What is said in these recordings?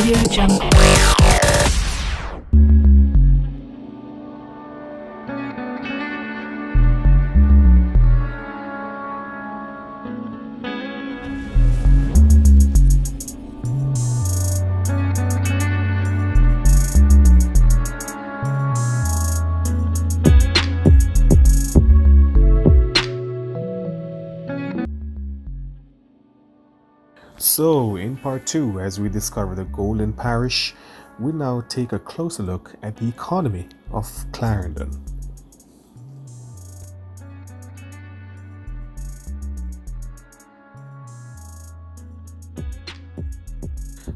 Jungle. So, in part 2, as we discover the golden parish, we now take a closer look at the economy of Clarendon.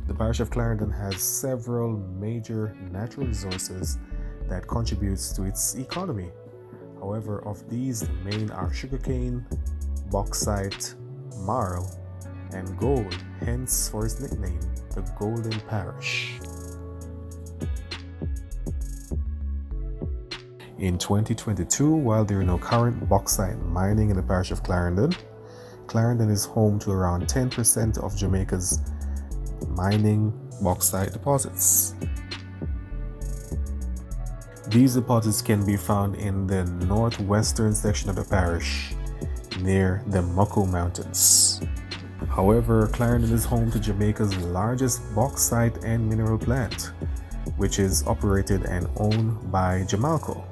The parish of Clarendon has several major natural resources that contributes to its economy. However, of these, the main are sugarcane, bauxite, marl, and gold, hence for its nickname, the Golden Parish. In 2022, while there are no current bauxite mining in the parish of Clarendon, Clarendon is home to around 10% of Jamaica's mining bauxite deposits. These deposits can be found in the northwestern section of the parish, near the Jamalco Mountains. However, Clarendon is home to Jamaica's largest bauxite and mineral plant, which is operated and owned by Jamalco.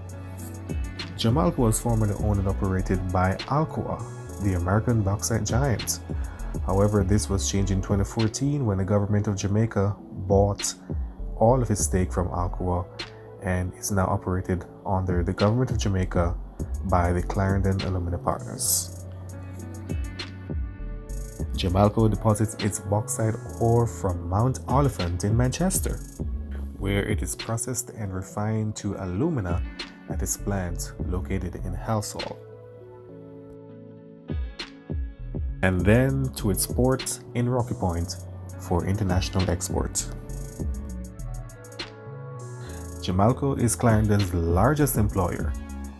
Jamalco was formerly owned and operated by Alcoa, the American bauxite giant. However, this was changed in 2014 when the government of Jamaica bought all of its stake from Alcoa and is now operated under the government of Jamaica by the Clarendon Alumina Partners. Jamalco deposits its bauxite ore from Mount Oliphant in Manchester, where it is processed and refined to alumina at its plant located in Halsall, and then to its port in Rocky Point for international export. Jamalco is Clarendon's largest employer,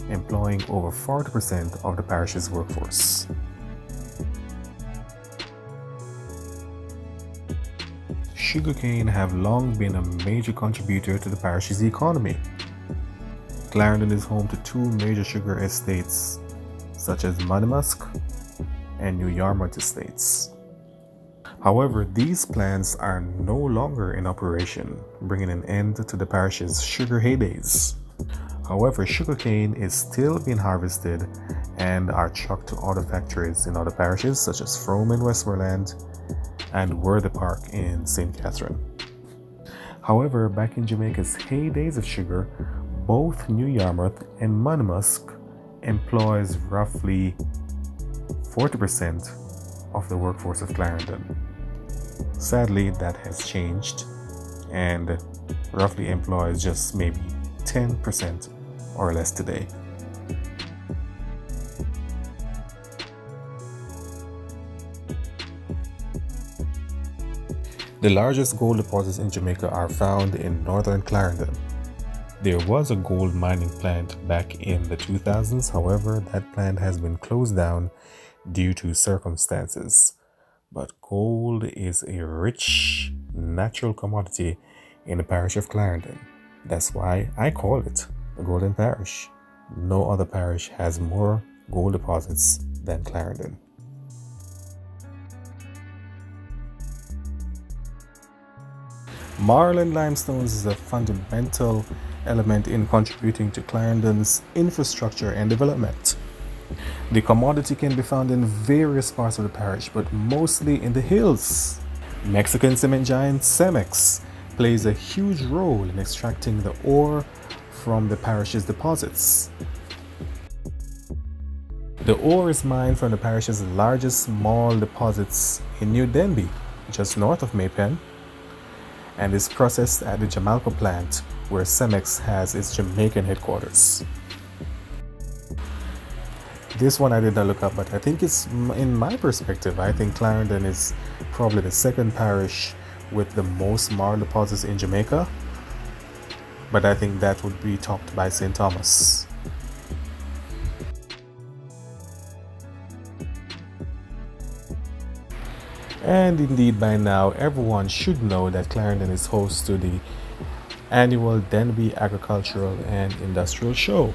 employing over 40% of the parish's workforce. Sugarcane have long been a major contributor to the parish's economy. Clarendon is home to two major sugar estates, such as Madamusk and New Yarmouth estates. However, these plants are no longer in operation, bringing an end to the parish's sugar heydays. However, sugarcane is still being harvested and are trucked to other factories in other parishes, such as Frome in Westmoreland and Worthy Park in St. Catherine. However, back in Jamaica's heydays of sugar, both New Yarmouth and Madamusk employs roughly 40% of the workforce of Clarendon. Sadly, that has changed and roughly employs just maybe 10% or less today. The largest gold deposits in Jamaica are found in northern Clarendon. There was a gold mining plant back in the 2000s, however, that plant has been closed down due to circumstances. But gold is a rich natural commodity in the parish of Clarendon. That's why I call it the Golden Parish. No other parish has more gold deposits than Clarendon. Marl and limestones is a fundamental element in contributing to Clarendon's infrastructure and development. The commodity can be found in various parts of the parish, but mostly in the hills. Mexican cement giant Cemex plays a huge role in extracting the ore from the parish's deposits. The ore is mined from the parish's largest small deposits in New Denbigh, just north of Maypen, and is processed at the Jamalco plant, where Cemex has its Jamaican headquarters. This one I did not look up, but I think it's, in my perspective, I think Clarendon is probably the second parish with the most marl deposits in Jamaica, but I think that would be topped by St. Thomas. And indeed, by now, everyone should know that Clarendon is host to the annual Denby Agricultural and Industrial Show,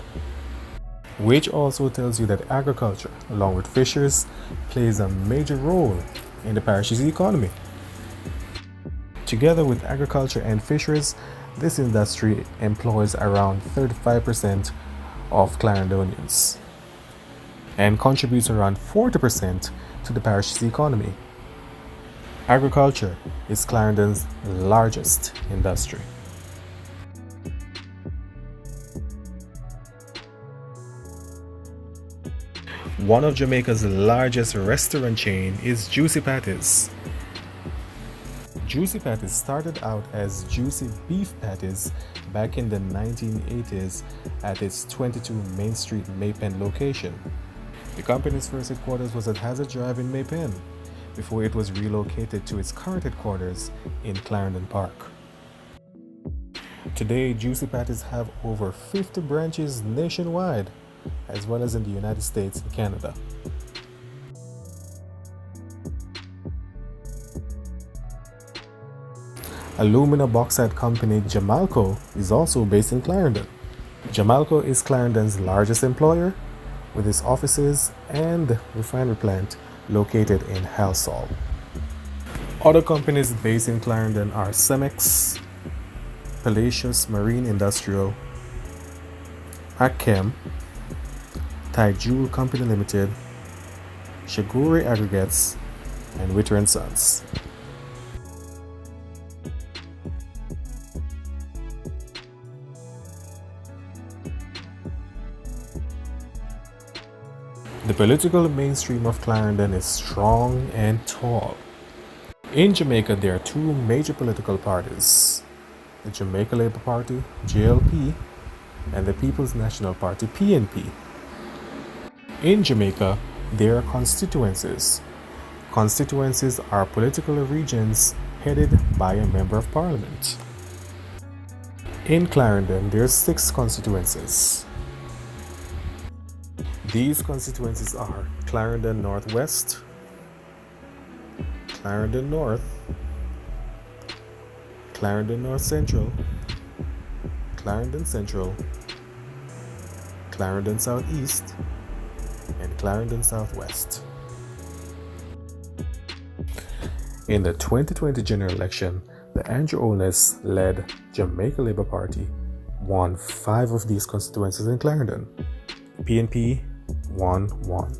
which also tells you that agriculture, along with fisheries, plays a major role in the parish's economy. Together with agriculture and fisheries, this industry employs around 35% of Clarendonians and contributes around 40% to the parish's economy. Agriculture is Clarendon's largest industry. One of Jamaica's largest restaurant chain is Juicy Patties. Juicy Patties started out as Juicy Beef Patties back in the 1980s at its 22 Main Street, Maypen location. The company's first headquarters was at Hazard Drive in Maypen, before it was relocated to its current headquarters in Clarendon Park. Today, Juicy Patties have over 50 branches nationwide, as well as in the United States and Canada. Alumina bauxite company Jamalco is also based in Clarendon. Jamalco is Clarendon's largest employer, with its offices and refinery plant located in Halsall. Other companies based in Clarendon are Cemex, Palacios Marine Industrial, Akchem, Tijul Company Limited, Shiguri Aggregates, and Witter & Sons. The political mainstream of Clarendon is strong and tall. In Jamaica, there are two major political parties: the Jamaica Labour Party, JLP, and the People's National Party, PNP. In Jamaica, there are constituencies. Constituencies are political regions headed by a member of parliament. In Clarendon, there are 6 constituencies. These constituencies are Clarendon Northwest, Clarendon North, Clarendon North Central, Clarendon Central, Clarendon Southeast, and Clarendon Southwest. In the 2020 general election, the Andrew Onus-led Jamaica Labour Party won 5 of these constituencies in Clarendon. PNP won 1.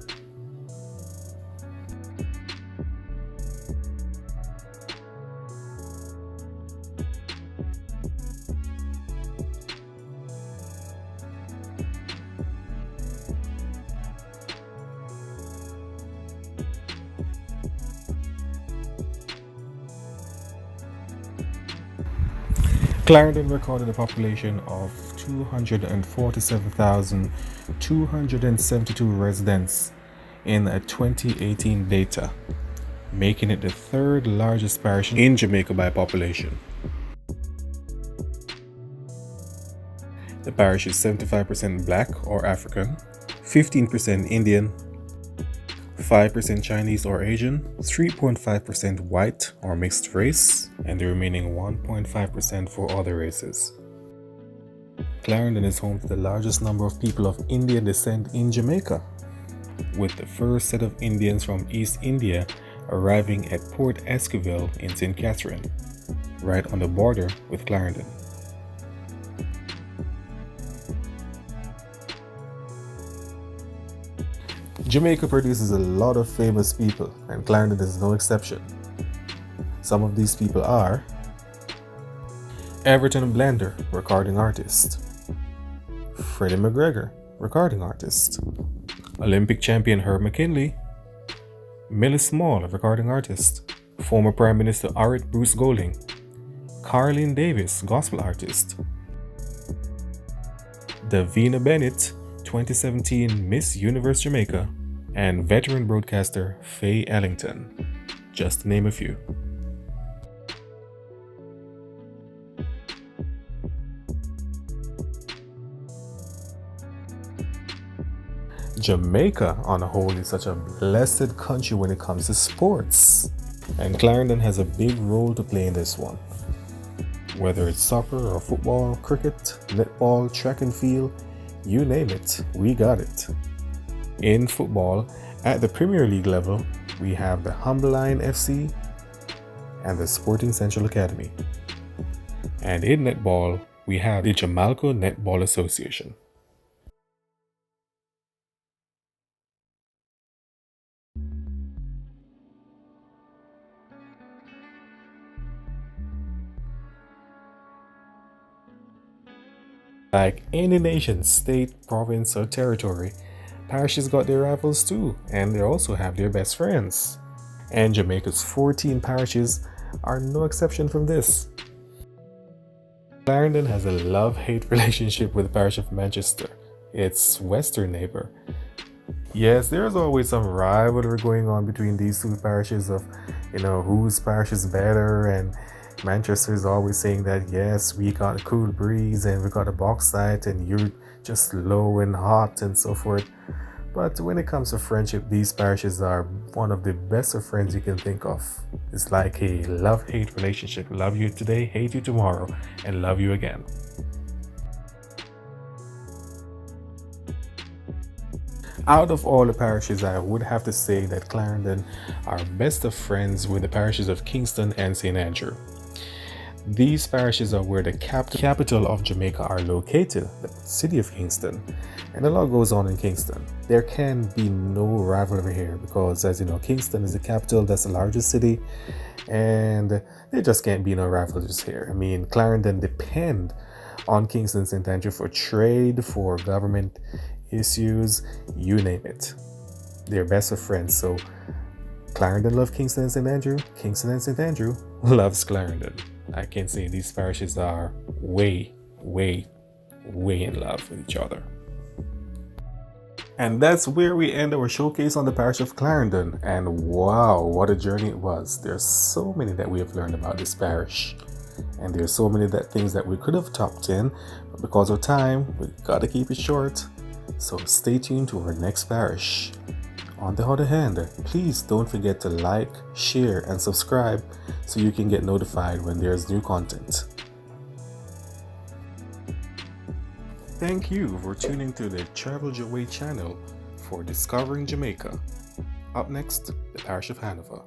Clarendon recorded a population of 247,272 residents in a 2018 data, making it the 3rd largest parish in Jamaica by population. The parish is 75% Black or African, 15% Indian, 5% Chinese or Asian, 3.5% white or mixed race, and the remaining 1.5% for other races. Clarendon is home to the largest number of people of Indian descent in Jamaica, with the first set of Indians from East India arriving at Port Esquivel in St. Catherine, right on the border with Clarendon. Jamaica produces a lot of famous people, and Clarendon is no exception. Some of these people are Everton Blender, recording artist; Freddie McGregor, recording artist; Olympic champion Herb McKinley; Millie Small, recording artist; former Prime Minister Orit Bruce Golding; Carlene Davis, gospel artist; Davina Bennett, 2017 Miss Universe Jamaica; and veteran broadcaster Faye Ellington, just to name a few. Jamaica, on a whole, is such a blessed country when it comes to sports. And Clarendon has a big role to play in this one. Whether it's soccer or football, cricket, netball, track and field, you name it, we got it. In football, at the Premier League level, we have the Humberline FC and the Sporting Central Academy. And in netball, we have the Jamalco Netball Association. Like any nation, state, province, or territory, parishes got their rivals too, and they also have their best friends. And Jamaica's 14 parishes are no exception from this. Clarendon has a love-hate relationship with the parish of Manchester, its western neighbor. Yes, there's always some rivalry going on between these two parishes of, whose parish is better, and Manchester is always saying that, yes, we got a cool breeze and we got a bauxite and you're just low and hot and so forth. But when it comes to friendship, these parishes are one of the best of friends you can think of. It's like a love-hate relationship. Love you today, hate you tomorrow, and love you again. Out of all the parishes, I would have to say that Clarendon are best of friends with the parishes of Kingston and St. Andrew. These parishes are where the capital of Jamaica are located, the city of Kingston, and a lot goes on in Kingston. There can be no rivalry here because, as you know, Kingston is the capital, that's the largest city, and there just can't be no rivalries here. I mean, Clarendon depend on Kingston and St. Andrew for trade, for government issues, you name it. They're best of friends, so Clarendon loves Kingston and St. Andrew, Kingston and St. Andrew loves Clarendon. I can say these parishes are way in love with each other. And that's where we end our showcase on the parish of Clarendon. And wow, what a journey it was. There's so many that we have learned about this parish. And there's so many things that we could have talked in, but because of time, we gotta keep it short. So stay tuned to our next parish. On the other hand, please don't forget to like, share, and subscribe so you can get notified when there's new content. Thank you for tuning to the Travel JaWade channel for discovering Jamaica. Up next, the Parish of Hanover.